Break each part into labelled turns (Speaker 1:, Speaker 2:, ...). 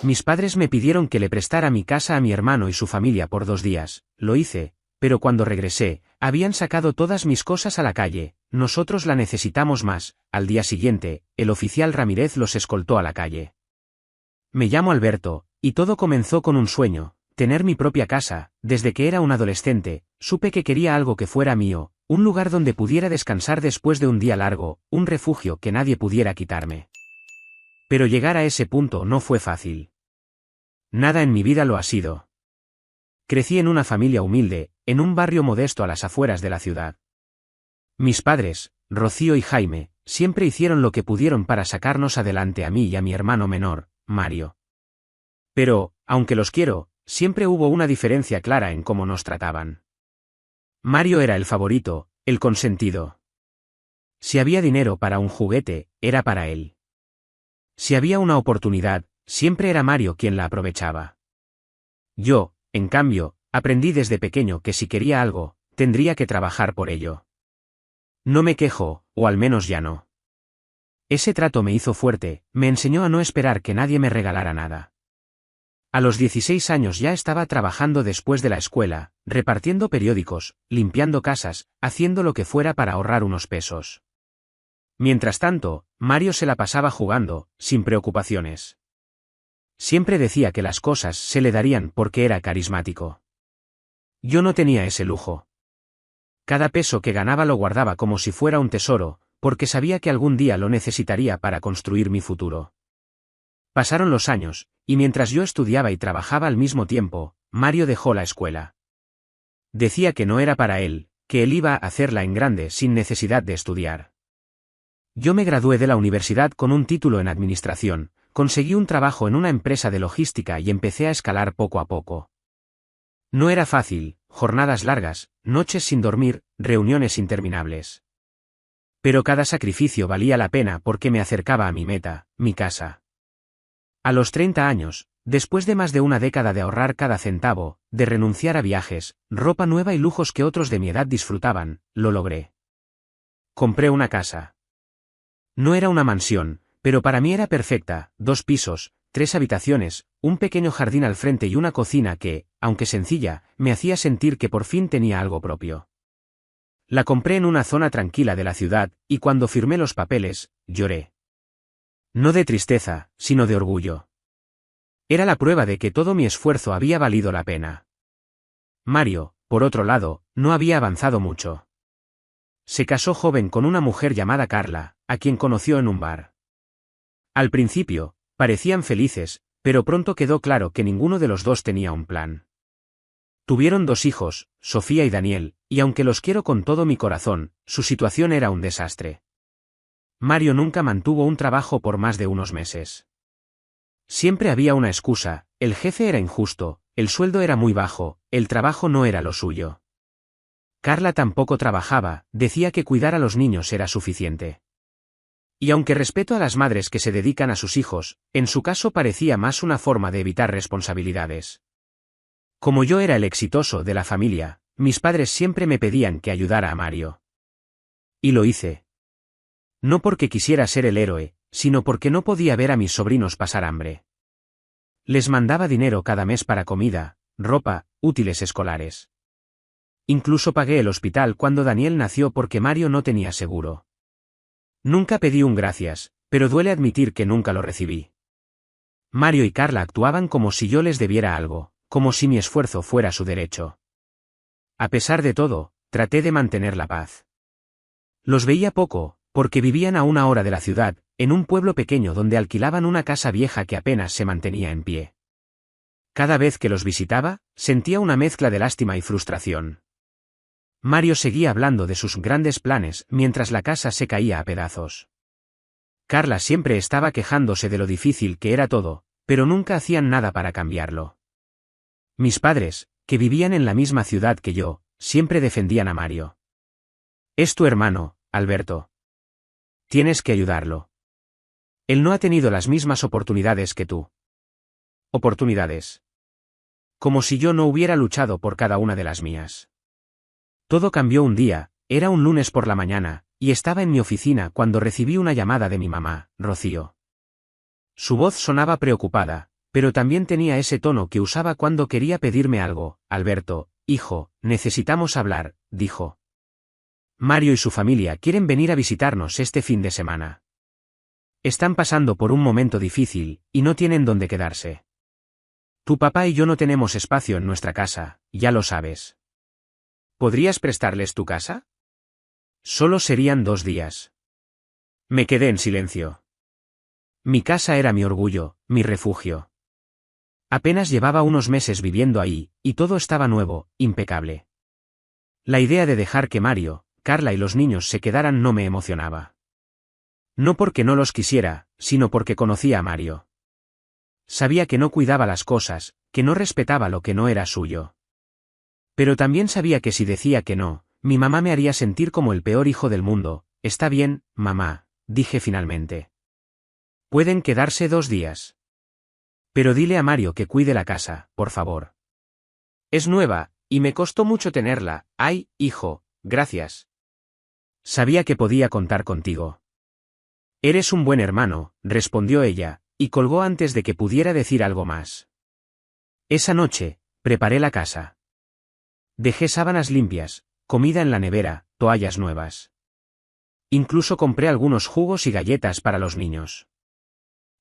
Speaker 1: Mis padres me pidieron que le prestara mi casa a mi hermano y su familia por 2 días, lo hice, pero cuando regresé, habían sacado todas mis cosas a la calle, nosotros la necesitamos más. Al día siguiente, el oficial Ramírez los escoltó a la calle. Me llamo Alberto, y todo comenzó con un sueño, tener mi propia casa. Desde que era un adolescente, supe que quería algo que fuera mío, un lugar donde pudiera descansar después de un día largo, un refugio que nadie pudiera quitarme. Pero llegar a ese punto no fue fácil. Nada en mi vida lo ha sido. Crecí en una familia humilde, en un barrio modesto a las afueras de la ciudad. Mis padres, Rocío y Jaime, siempre hicieron lo que pudieron para sacarnos adelante a mí y a mi hermano menor, Mario. Pero, aunque los quiero, siempre hubo una diferencia clara en cómo nos trataban. Mario era el favorito, el consentido. Si había dinero para un juguete, era para él. Si había una oportunidad, siempre era Mario quien la aprovechaba. Yo, en cambio, aprendí desde pequeño que si quería algo, tendría que trabajar por ello. No me quejo, o al menos ya no. Ese trato me hizo fuerte, me enseñó a no esperar que nadie me regalara nada. A los 16 años ya estaba trabajando después de la escuela, repartiendo periódicos, limpiando casas, haciendo lo que fuera para ahorrar unos pesos. Mientras tanto, Mario se la pasaba jugando, sin preocupaciones. Siempre decía que las cosas se le darían porque era carismático. Yo no tenía ese lujo. Cada peso que ganaba lo guardaba como si fuera un tesoro, porque sabía que algún día lo necesitaría para construir mi futuro. Pasaron los años, y mientras yo estudiaba y trabajaba al mismo tiempo, Mario dejó la escuela. Decía que no era para él, que él iba a hacerla en grande sin necesidad de estudiar. Yo me gradué de la universidad con un título en administración, conseguí un trabajo en una empresa de logística y empecé a escalar poco a poco. No era fácil, jornadas largas, noches sin dormir, reuniones interminables. Pero cada sacrificio valía la pena porque me acercaba a mi meta, mi casa. A los 30 años, después de más de una década de ahorrar cada centavo, de renunciar a viajes, ropa nueva y lujos que otros de mi edad disfrutaban, lo logré. Compré una casa. No era una mansión, pero para mí era perfecta, 2 pisos, 3 habitaciones, un pequeño jardín al frente y una cocina que, aunque sencilla, me hacía sentir que por fin tenía algo propio. La compré en una zona tranquila de la ciudad, y cuando firmé los papeles, lloré. No de tristeza, sino de orgullo. Era la prueba de que todo mi esfuerzo había valido la pena. Mario, por otro lado, no había avanzado mucho. Se casó joven con una mujer llamada Carla, a quien conoció en un bar. Al principio, parecían felices, pero pronto quedó claro que ninguno de los dos tenía un plan. Tuvieron 2 hijos, Sofía y Daniel, y aunque los quiero con todo mi corazón, su situación era un desastre. Mario nunca mantuvo un trabajo por más de unos meses. Siempre había una excusa, el jefe era injusto, el sueldo era muy bajo, el trabajo no era lo suyo. Carla tampoco trabajaba, decía que cuidar a los niños era suficiente. Y aunque respeto a las madres que se dedican a sus hijos, en su caso parecía más una forma de evitar responsabilidades. Como yo era el exitoso de la familia, mis padres siempre me pedían que ayudara a Mario. Y lo hice. No porque quisiera ser el héroe, sino porque no podía ver a mis sobrinos pasar hambre. Les mandaba dinero cada mes para comida, ropa, útiles escolares. Incluso pagué el hospital cuando Daniel nació porque Mario no tenía seguro. Nunca pedí un gracias, pero duele admitir que nunca lo recibí. Mario y Carla actuaban como si yo les debiera algo, como si mi esfuerzo fuera su derecho. A pesar de todo, traté de mantener la paz. Los veía poco, porque vivían a 1 hora de la ciudad, en un pueblo pequeño donde alquilaban una casa vieja que apenas se mantenía en pie. Cada vez que los visitaba, sentía una mezcla de lástima y frustración. Mario seguía hablando de sus grandes planes mientras la casa se caía a pedazos. Carla siempre estaba quejándose de lo difícil que era todo, pero nunca hacían nada para cambiarlo. Mis padres, que vivían en la misma ciudad que yo, siempre defendían a Mario. Es tu hermano, Alberto. Tienes que ayudarlo. Él no ha tenido las mismas oportunidades que tú. Oportunidades. Como si yo no hubiera luchado por cada una de las mías. Todo cambió un día, era un lunes por la mañana, y estaba en mi oficina cuando recibí una llamada de mi mamá, Rocío. Su voz sonaba preocupada, pero también tenía ese tono que usaba cuando quería pedirme algo. Alberto, hijo, necesitamos hablar, dijo. Mario y su familia quieren venir a visitarnos este fin de semana. Están pasando por un momento difícil, y no tienen dónde quedarse. Tu papá y yo no tenemos espacio en nuestra casa, ya lo sabes. ¿Podrías prestarles tu casa? Solo serían 2 días. Me quedé en silencio. Mi casa era mi orgullo, mi refugio. Apenas llevaba unos meses viviendo ahí, y todo estaba nuevo, impecable. La idea de dejar que Mario, Carla y los niños se quedaran no me emocionaba. No porque no los quisiera, sino porque conocía a Mario. Sabía que no cuidaba las cosas, que no respetaba lo que no era suyo. Pero también sabía que si decía que no, mi mamá me haría sentir como el peor hijo del mundo. Está bien, mamá, dije finalmente. Pueden quedarse 2 días. Pero dile a Mario que cuide la casa, por favor. Es nueva, y me costó mucho tenerla. Ay, hijo, gracias. Sabía que podía contar contigo. Eres un buen hermano, respondió ella, y colgó antes de que pudiera decir algo más. Esa noche, preparé la casa. Dejé sábanas limpias, comida en la nevera, toallas nuevas. Incluso compré algunos jugos y galletas para los niños.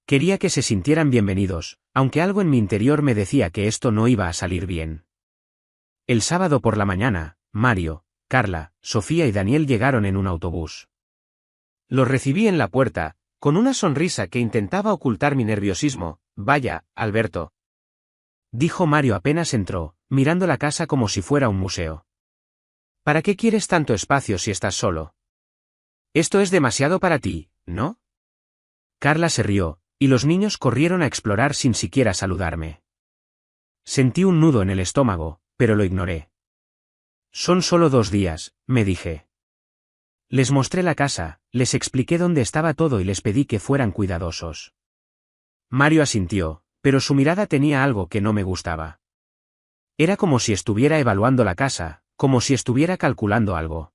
Speaker 1: Quería que se sintieran bienvenidos, aunque algo en mi interior me decía que esto no iba a salir bien. El sábado por la mañana, Mario, Carla, Sofía y Daniel llegaron en un autobús. Los recibí en la puerta, con una sonrisa que intentaba ocultar mi nerviosismo. Vaya, Alberto, dijo Mario apenas entró, mirando la casa como si fuera un museo. ¿Para qué quieres tanto espacio si estás solo? Esto es demasiado para ti, ¿no? Carla se rió, y los niños corrieron a explorar sin siquiera saludarme. Sentí un nudo en el estómago, pero lo ignoré. Son solo 2 días, me dije. Les mostré la casa, les expliqué dónde estaba todo y les pedí que fueran cuidadosos. Mario asintió, pero su mirada tenía algo que no me gustaba. Era como si estuviera evaluando la casa, como si estuviera calculando algo.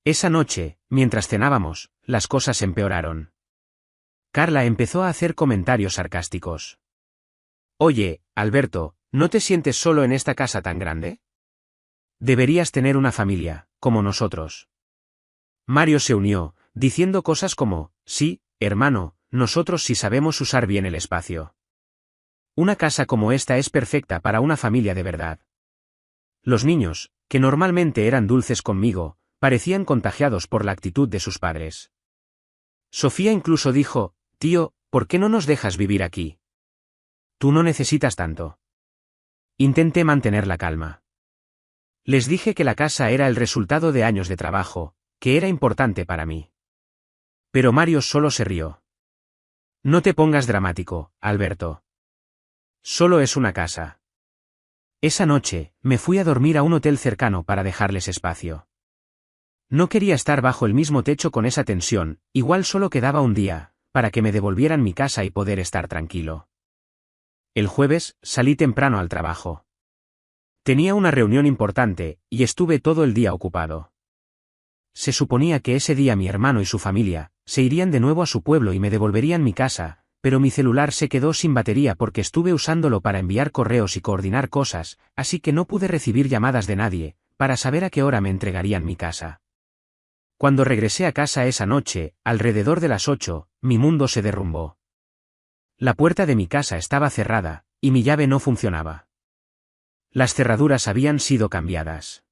Speaker 1: Esa noche, mientras cenábamos, las cosas empeoraron. Carla empezó a hacer comentarios sarcásticos. Oye, Alberto, ¿no te sientes solo en esta casa tan grande? Deberías tener una familia, como nosotros. Mario se unió, diciendo cosas como, sí, hermano, nosotros sí sabemos usar bien el espacio. Una casa como esta es perfecta para una familia de verdad. Los niños, que normalmente eran dulces conmigo, parecían contagiados por la actitud de sus padres. Sofía incluso dijo, tío, ¿por qué no nos dejas vivir aquí? Tú no necesitas tanto. Intenté mantener la calma. Les dije que la casa era el resultado de años de trabajo, que era importante para mí. Pero Mario solo se rió. No te pongas dramático, Alberto. Solo es una casa. Esa noche, me fui a dormir a un hotel cercano para dejarles espacio. No quería estar bajo el mismo techo con esa tensión, igual solo quedaba un día, para que me devolvieran mi casa y poder estar tranquilo. El jueves, salí temprano al trabajo. Tenía una reunión importante, y estuve todo el día ocupado. Se suponía que ese día mi hermano y su familia se irían de nuevo a su pueblo y me devolverían mi casa, pero mi celular se quedó sin batería porque estuve usándolo para enviar correos y coordinar cosas, así que no pude recibir llamadas de nadie, para saber a qué hora me entregarían mi casa. Cuando regresé a casa esa noche, alrededor de las 8, mi mundo se derrumbó. La puerta de mi casa estaba cerrada, y mi llave no funcionaba. Las cerraduras habían sido cambiadas.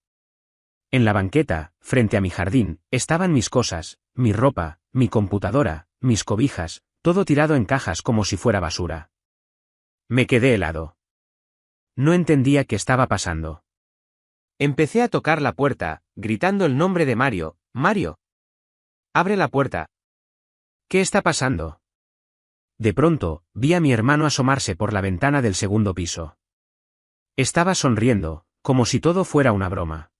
Speaker 1: En la banqueta, frente a mi jardín, estaban mis cosas, mi ropa, mi computadora, mis cobijas, todo tirado en cajas como si fuera basura. Me quedé helado. No entendía qué estaba pasando. Empecé a tocar la puerta, gritando el nombre de Mario. ¡Mario! ¡Abre la puerta! ¿Qué está pasando? De pronto, vi a mi hermano asomarse por la ventana del segundo piso. Estaba sonriendo, como si todo fuera una broma.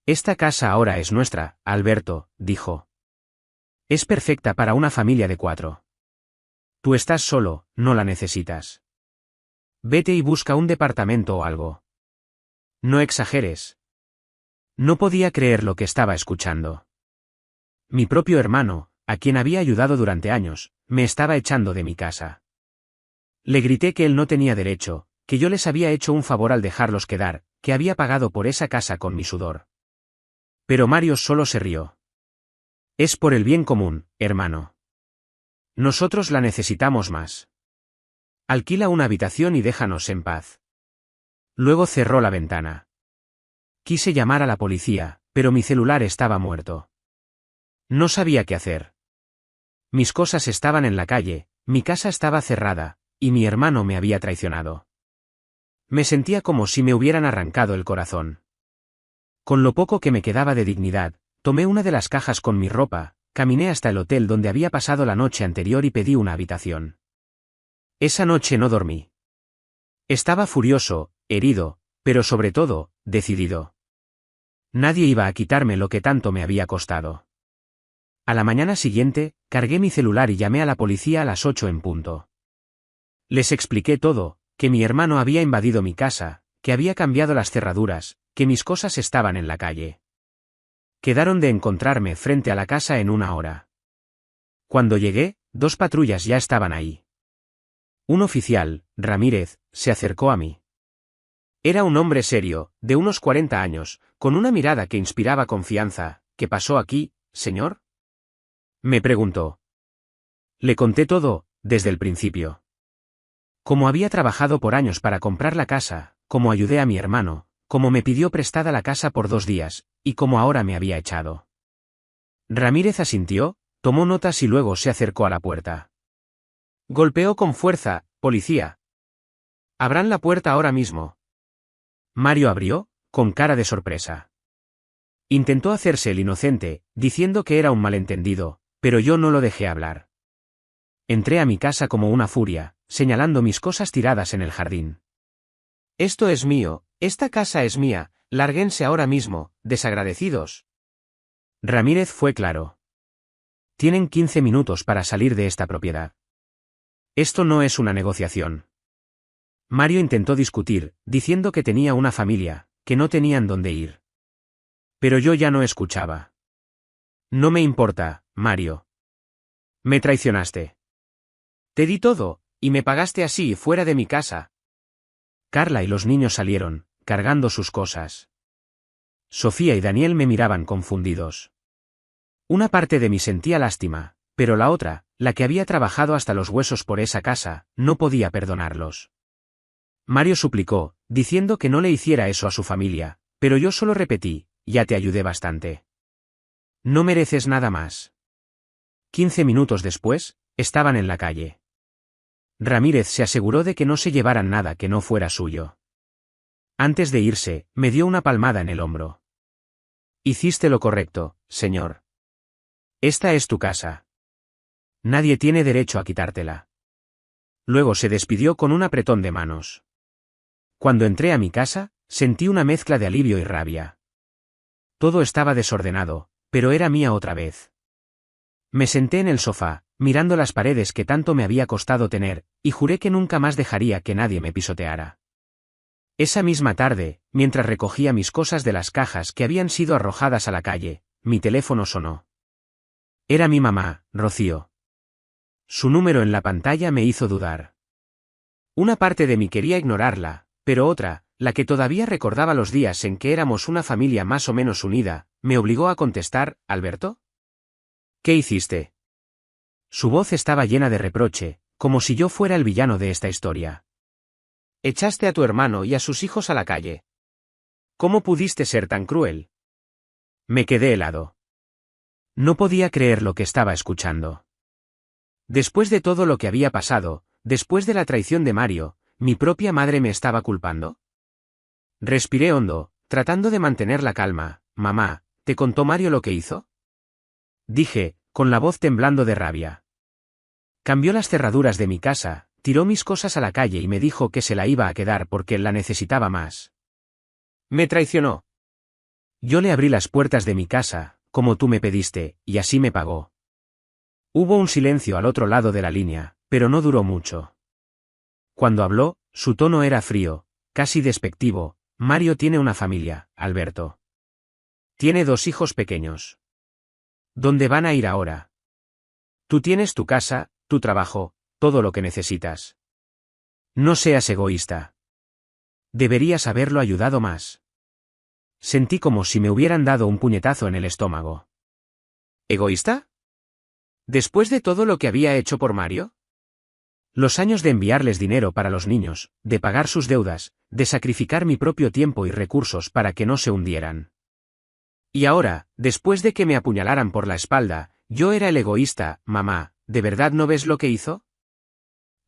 Speaker 1: Esta casa ahora es nuestra, Alberto, dijo. Es perfecta para una familia de 4. Tú estás solo, no la necesitas. Vete y busca un departamento o algo. No exageres. No podía creer lo que estaba escuchando. Mi propio hermano, a quien había ayudado durante años, me estaba echando de mi casa. Le grité que él no tenía derecho, que yo les había hecho un favor al dejarlos quedar, que había pagado por esa casa con mi sudor. Pero Mario solo se rió. Es por el bien común, hermano. Nosotros la necesitamos más. Alquila una habitación y déjanos en paz. Luego cerró la ventana. Quise llamar a la policía, pero mi celular estaba muerto. No sabía qué hacer. Mis cosas estaban en la calle, mi casa estaba cerrada, y mi hermano me había traicionado. Me sentía como si me hubieran arrancado el corazón. Con lo poco que me quedaba de dignidad, tomé una de las cajas con mi ropa, caminé hasta el hotel donde había pasado la noche anterior y pedí una habitación. Esa noche no dormí. Estaba furioso, herido, pero sobre todo, decidido. Nadie iba a quitarme lo que tanto me había costado. A la mañana siguiente, cargué mi celular y llamé a la policía a las 8 en punto. Les expliqué todo, que mi hermano había invadido mi casa, que había cambiado las cerraduras, que mis cosas estaban en la calle. Quedaron de encontrarme frente a la casa en 1 hora. Cuando llegué, 2 patrullas ya estaban ahí. Un oficial, Ramírez, se acercó a mí. Era un hombre serio, de unos 40 años, con una mirada que inspiraba confianza. ¿Qué pasó aquí, señor?, me preguntó. Le conté todo, desde el principio. Cómo había trabajado por años para comprar la casa, cómo ayudé a mi hermano, cómo me pidió prestada la casa por 2 días, y cómo ahora me había echado. Ramírez asintió, tomó notas y luego se acercó a la puerta. Golpeó con fuerza: «Policía. Abran la puerta ahora mismo». Mario abrió, con cara de sorpresa. Intentó hacerse el inocente, diciendo que era un malentendido, pero yo no lo dejé hablar. Entré a mi casa como una furia, señalando mis cosas tiradas en el jardín. «Esto es mío, esta casa es mía, lárguense ahora mismo, desagradecidos». Ramírez fue claro. «Tienen 15 minutos para salir de esta propiedad. Esto no es una negociación». Mario intentó discutir, diciendo que tenía una familia, que no tenían dónde ir. Pero yo ya no escuchaba. «No me importa, Mario. Me traicionaste. Te di todo, y me pagaste así fuera de mi casa». Carla y los niños salieron, cargando sus cosas. Sofía y Daniel me miraban confundidos. Una parte de mí sentía lástima, pero la otra, la que había trabajado hasta los huesos por esa casa, no podía perdonarlos. Mario suplicó, diciendo que no le hiciera eso a su familia, pero yo solo repetí: «Ya te ayudé bastante. No mereces nada más». 15 minutos después, estaban en la calle. Ramírez se aseguró de que no se llevaran nada que no fuera suyo. Antes de irse, me dio una palmada en el hombro. «Hiciste lo correcto, señor. Esta es tu casa. Nadie tiene derecho a quitártela». Luego se despidió con un apretón de manos. Cuando entré a mi casa, sentí una mezcla de alivio y rabia. Todo estaba desordenado, pero era mía otra vez. Me senté en el sofá, mirando las paredes que tanto me había costado tener, y juré que nunca más dejaría que nadie me pisoteara. Esa misma tarde, mientras recogía mis cosas de las cajas que habían sido arrojadas a la calle, mi teléfono sonó. Era mi mamá, Rocío. Su número en la pantalla me hizo dudar. Una parte de mí quería ignorarla, pero otra, la que todavía recordaba los días en que éramos una familia más o menos unida, me obligó a contestar: «¿Alberto? ¿Qué hiciste?». Su voz estaba llena de reproche, como si yo fuera el villano de esta historia. «Echaste a tu hermano y a sus hijos a la calle. ¿Cómo pudiste ser tan cruel?». Me quedé helado. No podía creer lo que estaba escuchando. Después de todo lo que había pasado, después de la traición de Mario, ¿mi propia madre me estaba culpando? Respiré hondo, tratando de mantener la calma. «Mamá, ¿te contó Mario lo que hizo?», dije, con la voz temblando de rabia. Cambió las cerraduras de mi casa, tiró mis cosas a la calle y me dijo que se la iba a quedar porque la necesitaba más. Me traicionó. Yo le abrí las puertas de mi casa, como tú me pediste, y así me pagó. Hubo un silencio al otro lado de la línea, pero no duró mucho. Cuando habló, su tono era frío, casi despectivo. «Mario tiene una familia, Alberto. Tiene 2 hijos pequeños. ¿Dónde van a ir ahora? Tú tienes tu casa, tu trabajo, todo lo que necesitas. No seas egoísta. Deberías haberlo ayudado más. Sentí como si me hubieran dado un puñetazo en el estómago. ¿Egoísta? ¿Después de todo lo que había hecho por Mario? Los años de enviarles dinero para los niños, de pagar sus deudas, de sacrificar mi propio tiempo y recursos para que no se hundieran. Y ahora, después de que me apuñalaran por la espalda, yo era el egoísta. Mamá, ¿de verdad no ves lo que hizo?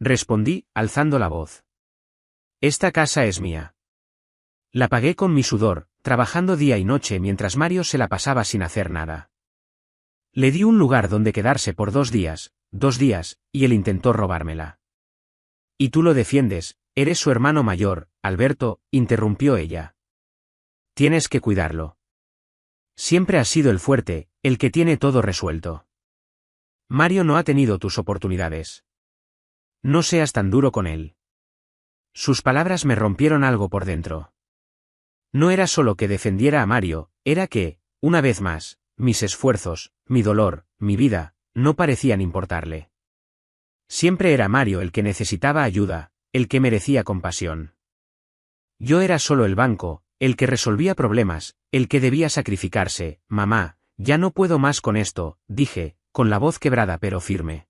Speaker 1: Respondí, alzando la voz. Esta casa es mía. La pagué con mi sudor, trabajando día y noche mientras Mario se la pasaba sin hacer nada. Le di un lugar donde quedarse por 2 días, y él intentó robármela. Y tú lo defiendes, eres su hermano mayor, Alberto, interrumpió ella. Tienes que cuidarlo. Siempre has sido el fuerte, el que tiene todo resuelto. Mario no ha tenido tus oportunidades. No seas tan duro con él. Sus palabras me rompieron algo por dentro. No era solo que defendiera a Mario, era que, una vez más, mis esfuerzos, mi dolor, mi vida, no parecían importarle. Siempre era Mario el que necesitaba ayuda, el que merecía compasión. Yo era solo el banco, el que resolvía problemas, el que debía sacrificarse. Mamá, ya no puedo más con esto, dije, con la voz quebrada pero firme.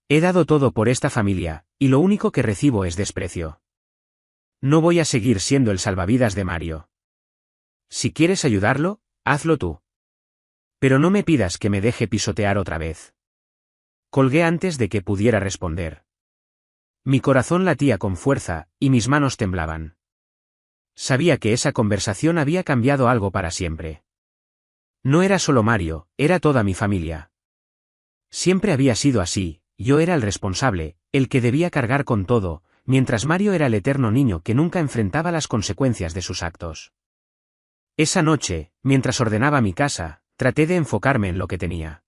Speaker 1: He dado todo por esta familia, y lo único que recibo es desprecio. No voy a seguir siendo el salvavidas de Mario. Si quieres ayudarlo, hazlo tú. Pero no me pidas que me deje pisotear otra vez. Colgué antes de que pudiera responder. Mi corazón latía con fuerza, y mis manos temblaban. Sabía que esa conversación había cambiado algo para siempre. No era solo Mario, era toda mi familia. Siempre había sido así, yo era el responsable, el que debía cargar con todo, mientras Mario era el eterno niño que nunca enfrentaba las consecuencias de sus actos. Esa noche, mientras ordenaba mi casa, traté de enfocarme en lo que tenía.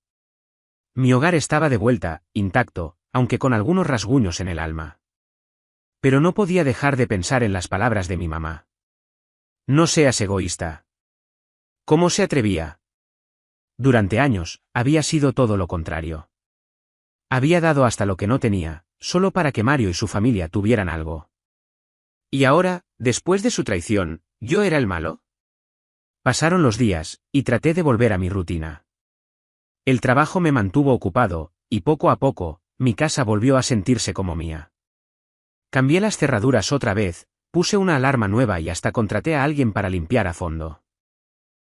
Speaker 1: Mi hogar estaba de vuelta, intacto, aunque con algunos rasguños en el alma. Pero no podía dejar de pensar en las palabras de mi mamá. No seas egoísta. ¿Cómo se atrevía? Durante años, había sido todo lo contrario. Había dado hasta lo que no tenía, solo para que Mario y su familia tuvieran algo. Y ahora, después de su traición, ¿yo era el malo? Pasaron los días, y traté de volver a mi rutina. El trabajo me mantuvo ocupado, y poco a poco, mi casa volvió a sentirse como mía. Cambié las cerraduras otra vez, puse una alarma nueva y hasta contraté a alguien para limpiar a fondo.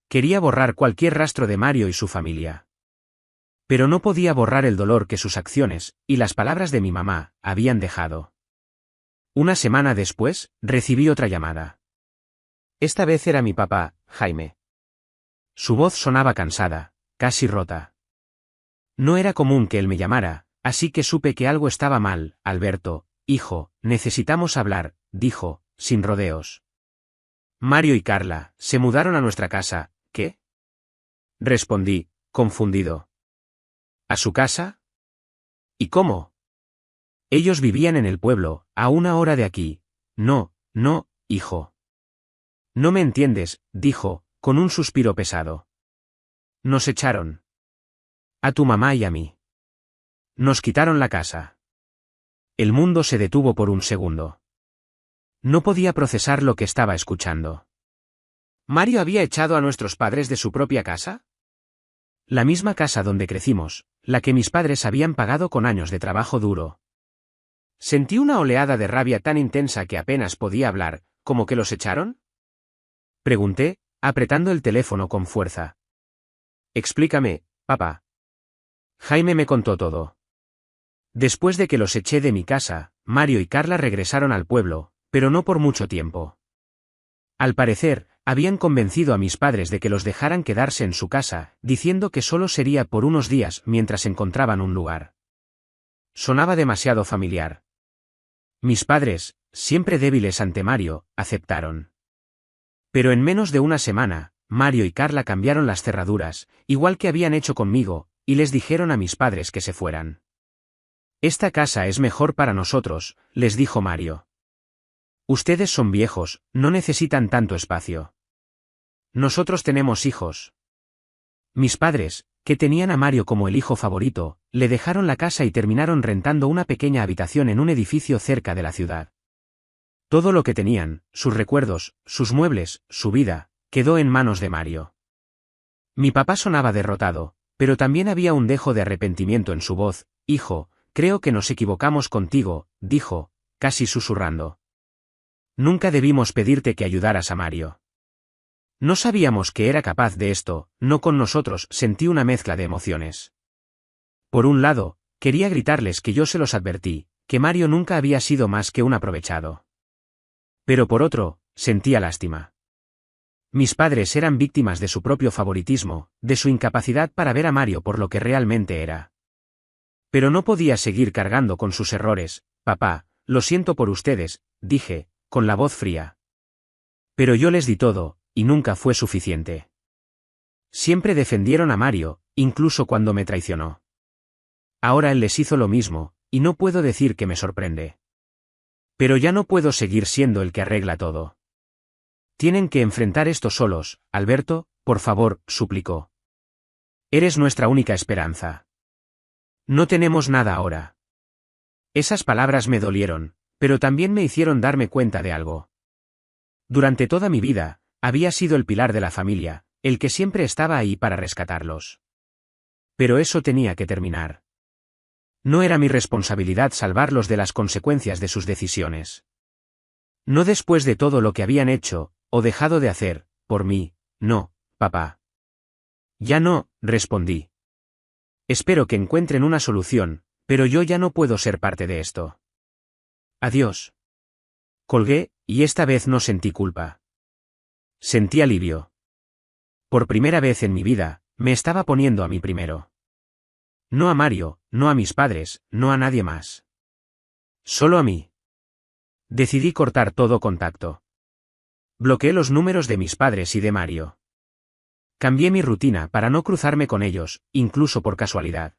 Speaker 1: Quería borrar cualquier rastro de Mario y su familia. Pero no podía borrar el dolor que sus acciones, y las palabras de mi mamá, habían dejado. Una semana después, recibí otra llamada. Esta vez era mi papá, Jaime. Su voz sonaba cansada, casi rota. No era común que él me llamara, así que supe que algo estaba mal. Alberto, hijo, necesitamos hablar, dijo, sin rodeos. Mario y Carla, se mudaron a nuestra casa, ¿qué? Respondí, confundido. ¿A su casa? ¿Y cómo? Ellos vivían en el pueblo, a 1 hora de aquí. No, hijo. No me entiendes, dijo, con un suspiro pesado. Nos echaron. A tu mamá y a mí. Nos quitaron la casa. El mundo se detuvo por un segundo. No podía procesar lo que estaba escuchando. ¿Mario había echado a nuestros padres de su propia casa? La misma casa donde crecimos, la que mis padres habían pagado con años de trabajo duro. Sentí una oleada de rabia tan intensa que apenas podía hablar. ¿Cómo que los echaron? Pregunté, apretando el teléfono con fuerza. Explícame, papá. Jaime me contó todo. Después de que los eché de mi casa, Mario y Carla regresaron al pueblo, pero no por mucho tiempo. Al parecer, habían convencido a mis padres de que los dejaran quedarse en su casa, diciendo que solo sería por unos días mientras encontraban un lugar. Sonaba demasiado familiar. Mis padres, siempre débiles ante Mario, aceptaron. Pero en menos de una semana, Mario y Carla cambiaron las cerraduras, igual que habían hecho conmigo, y les dijeron a mis padres que se fueran. Esta casa es mejor para nosotros, les dijo Mario. Ustedes son viejos, no necesitan tanto espacio. Nosotros tenemos hijos. Mis padres, que tenían a Mario como el hijo favorito, le dejaron la casa y terminaron rentando una pequeña habitación en un edificio cerca de la ciudad. Todo lo que tenían, sus recuerdos, sus muebles, su vida, quedó en manos de Mario. Mi papá sonaba derrotado, pero también había un dejo de arrepentimiento en su voz. Hijo, creo que nos equivocamos contigo, dijo, casi susurrando. Nunca debimos pedirte que ayudaras a Mario. No sabíamos que era capaz de esto, no con nosotros. Sentí una mezcla de emociones. Por un lado, quería gritarles que yo se los advertí, que Mario nunca había sido más que un aprovechado. Pero por otro, sentía lástima. Mis padres eran víctimas de su propio favoritismo, de su incapacidad para ver a Mario por lo que realmente era. Pero no podía seguir cargando con sus errores. Papá, lo siento por ustedes, dije, con la voz fría. Pero yo les di todo, y nunca fue suficiente. Siempre defendieron a Mario, incluso cuando me traicionó. Ahora él les hizo lo mismo, y no puedo decir que me sorprende. Pero ya no puedo seguir siendo el que arregla todo. Tienen que enfrentar esto solos, Alberto, por favor, suplicó. Eres nuestra única esperanza. No tenemos nada ahora. Esas palabras me dolieron, pero también me hicieron darme cuenta de algo. Durante toda mi vida, había sido el pilar de la familia, el que siempre estaba ahí para rescatarlos. Pero eso tenía que terminar. No era mi responsabilidad salvarlos de las consecuencias de sus decisiones. No después de todo lo que habían hecho, o dejado de hacer, por mí, no, papá. Ya no, respondí. Espero que encuentren una solución, pero yo ya no puedo ser parte de esto. Adiós. Colgué, y esta vez no sentí culpa. Sentí alivio. Por primera vez en mi vida, me estaba poniendo a mí primero. No a Mario, no a mis padres, no a nadie más. Solo a mí. Decidí cortar todo contacto. Bloqueé los números de mis padres y de Mario. Cambié mi rutina para no cruzarme con ellos, incluso por casualidad.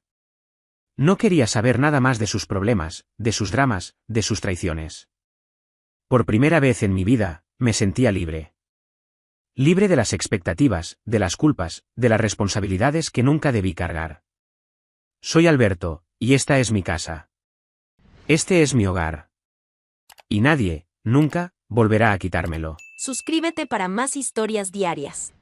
Speaker 1: No quería saber nada más de sus problemas, de sus dramas, de sus traiciones. Por primera vez en mi vida, me sentía libre. Libre de las expectativas, de las culpas, de las responsabilidades que nunca debí cargar. Soy Alberto, y esta es mi casa. Este es mi hogar. Y nadie, nunca, volverá a quitármelo.
Speaker 2: Suscríbete para más historias diarias.